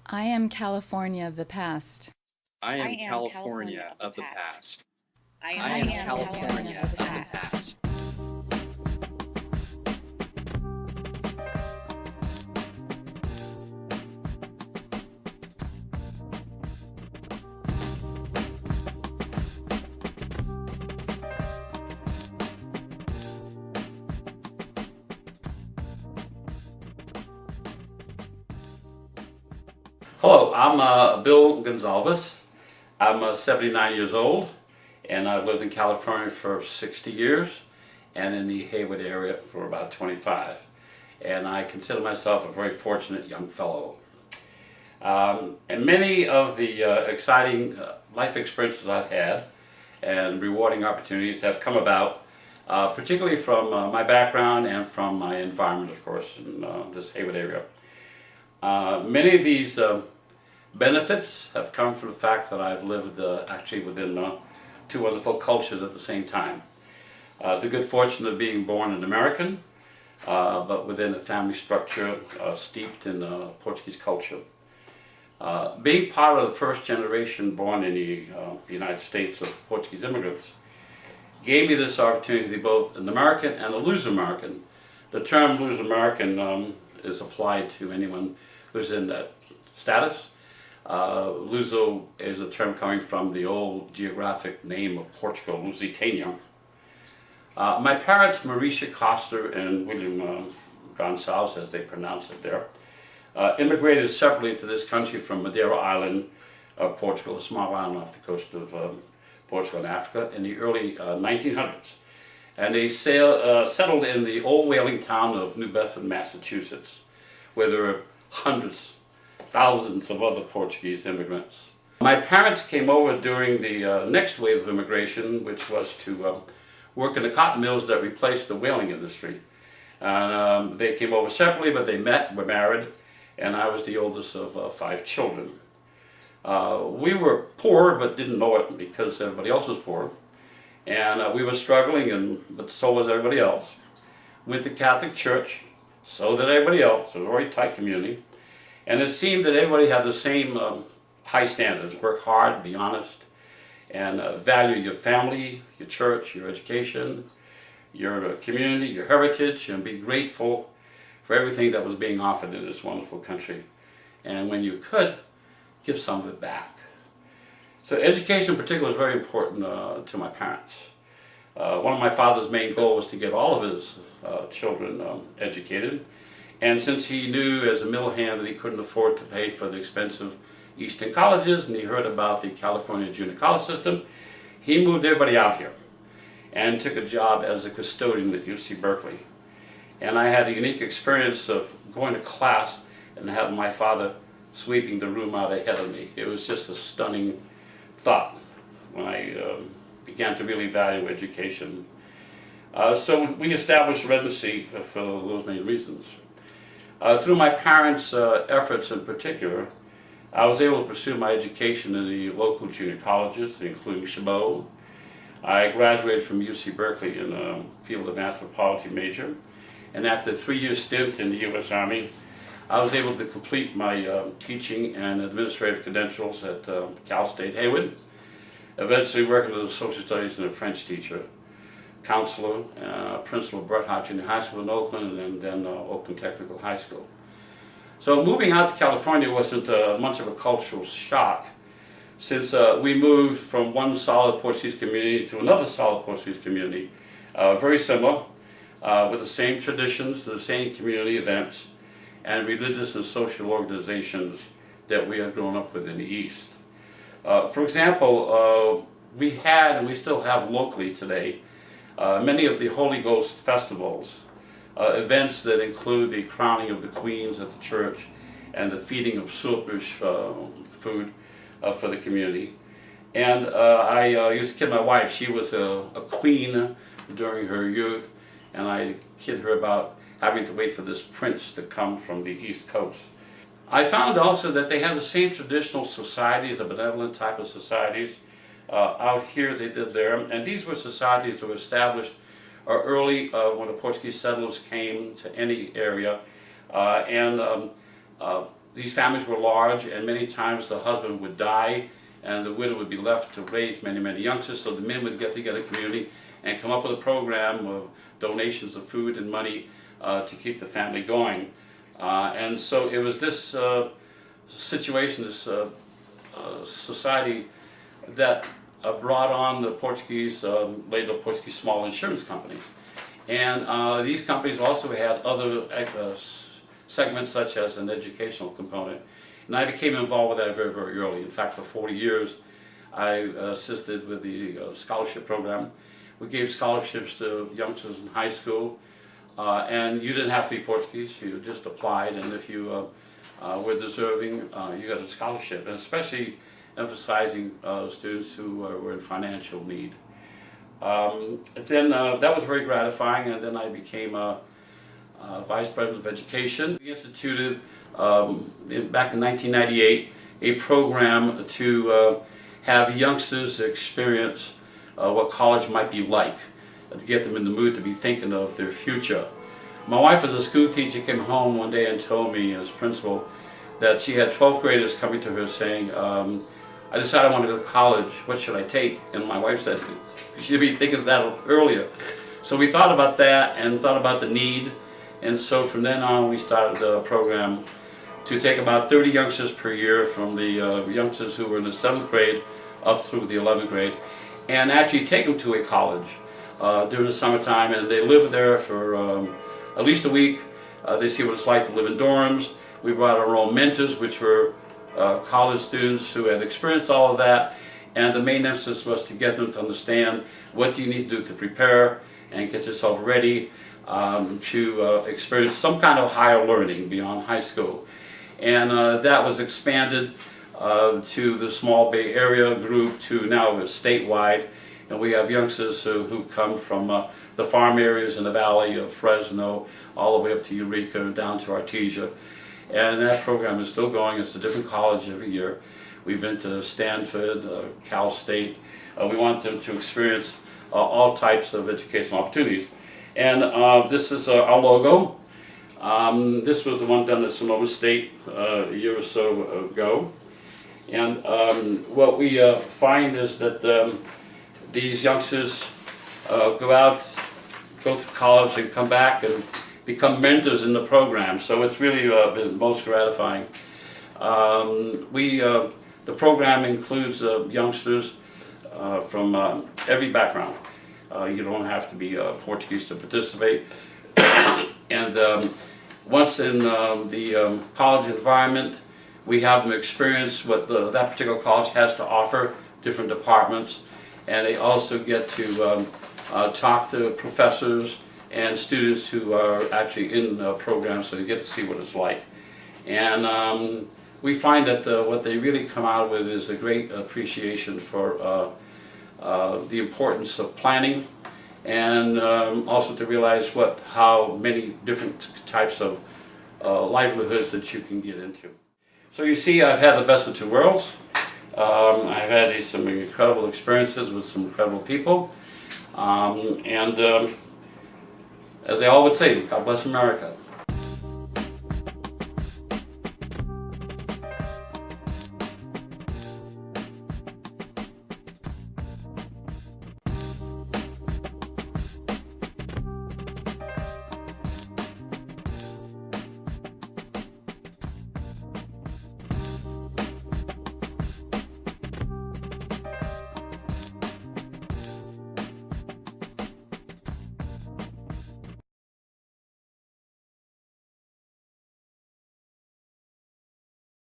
I am California of the past. I I am am California California of the of the past. past. I I I am am am California California of of California the the of the past. past. past. Hello, I'm Bill Gonsalves. I'm 79 years old, and I've lived in California for 60 years, and in the Hayward area for about 25. And I consider myself a very fortunate young fellow. And many of the exciting life experiences I've had and rewarding opportunities have come about, particularly from my background and from my environment, of course, in this Hayward area. Many of these benefits have come from the fact that I've lived actually within two wonderful cultures at the same time. The good fortune of being born an American, but within a family structure steeped in Portuguese culture. Being part of the first generation born in the United States of Portuguese immigrants gave me this opportunity to be both an American and a loose American. The term loose American is applied to anyone who's in that status. Luso is a term coming from the old geographic name of Portugal, Lusitania. My parents, Mauricia Coster and William Gonsalves, as they pronounce it there, immigrated separately to this country from Madeira Island, Portugal, a small island off the coast of Portugal and Africa, in the early 1900s. And they settled in the old whaling town of New Bedford, Massachusetts, where there were hundreds, thousands of other Portuguese immigrants. My parents came over during the next wave of immigration, which was to work in the cotton mills that replaced the whaling industry. And they came over separately, but they met, were married, and I was the oldest of five children. We were poor, but didn't know it because everybody else was poor. And we were struggling, but so was everybody else. Went to Catholic church, so did everybody else. It was a very tight community. And it seemed that everybody had the same high standards. Work hard, be honest, and value your family, your church, your education, your community, your heritage, and be grateful for everything that was being offered in this wonderful country. And when you could, give some of it back. So education in particular was very important to my parents. One of my father's main goals was to get all of his children educated. And since he knew as a middle hand that he couldn't afford to pay for the expensive Eastern colleges, and he heard about the California junior college system, he moved everybody out here and took a job as a custodian at UC Berkeley. And I had a unique experience of going to class and having my father sweeping the room out ahead of me. It was just a stunning thought when I began to really value education. So we established residency for those many reasons. Through my parents' efforts in particular, I was able to pursue my education in the local junior colleges, including Chabot. I graduated from UC Berkeley in a field of anthropology major, and after a 3-year stint in the U.S. Army, I was able to complete my teaching and administrative credentials at Cal State Hayward, eventually working as a social studies and a French teacher, counselor, principal of Bret Harte Junior High School in Oakland, and then Oakland Technical High School. So moving out to California wasn't much of a cultural shock, since we moved from one solid Portuguese community to another solid Portuguese community, very similar, with the same traditions, the same community events, and religious and social organizations that we had grown up with in the East. For example, we had, and we still have locally today, many of the Holy Ghost festivals, events that include the crowning of the queens at the church and the feeding of silverfish food for the community. And I used to kid my wife. She was a queen during her youth, and I kid her about having to wait for this prince to come from the East Coast. I found also that they have the same traditional societies, the benevolent type of societies, out here they did there. And these were societies that were established early when the Portuguese settlers came to any area. And these families were large, and many times the husband would die and the widow would be left to raise many, many youngsters. So the men would get together in the community and come up with a program of donations of food and money to keep the family going. And so it was this situation, this society that brought on the Portuguese, later Portuguese small insurance companies. And these companies also had other segments such as an educational component. And I became involved with that very, very early. In fact, for 40 years, I assisted with the scholarship program. We gave scholarships to youngsters in high school. And you didn't have to be Portuguese, you just applied, and if you were deserving, you got a scholarship, and especially emphasizing students who were in financial need. Then that was very gratifying, and then I became Vice President of Education. We instituted, back in 1998, a program to have youngsters experience what college might be like, to get them in the mood to be thinking of their future. My wife, as a school teacher, came home one day and told me, as principal, that she had 12th graders coming to her saying, I decided I want to go to college, what should I take? And my wife said, you should be thinking of that earlier. So we thought about that and thought about the need, and so from then on we started a program to take about 30 youngsters per year, from the youngsters who were in the 7th grade up through the 11th grade, and actually take them to a college during the summertime, and they live there for at least a week. They see what it's like to live in dorms. We brought our own mentors, which were college students who had experienced all of that, and the main emphasis was to get them to understand what do you need to do to prepare and get yourself ready to experience some kind of higher learning beyond high school. And that was expanded to the small Bay Area group to now statewide, and we have youngsters who come from the farm areas in the valley of Fresno all the way up to Eureka and down to Artesia. And that program is still going. It's a different college every year. We've been to Stanford, Cal State. We want them to experience all types of educational opportunities. And this is our logo. This was the one done at Sonoma State a year or so ago. And what we find is that these youngsters go to college and come back and become mentors in the program. So it's really been most gratifying. The program includes youngsters from every background. You don't have to be Portuguese to participate. And once in the college environment, we have them experience what that particular college has to offer, different departments, and they also get to talk to professors and students who are actually in the program, so you get to see what it's like. And we find that what they really come out with is a great appreciation for the importance of planning, and also to realize how many different types of livelihoods that you can get into. So you see, I've had the best of two worlds. I've had some incredible experiences with some incredible people, and as they all would say, God bless America.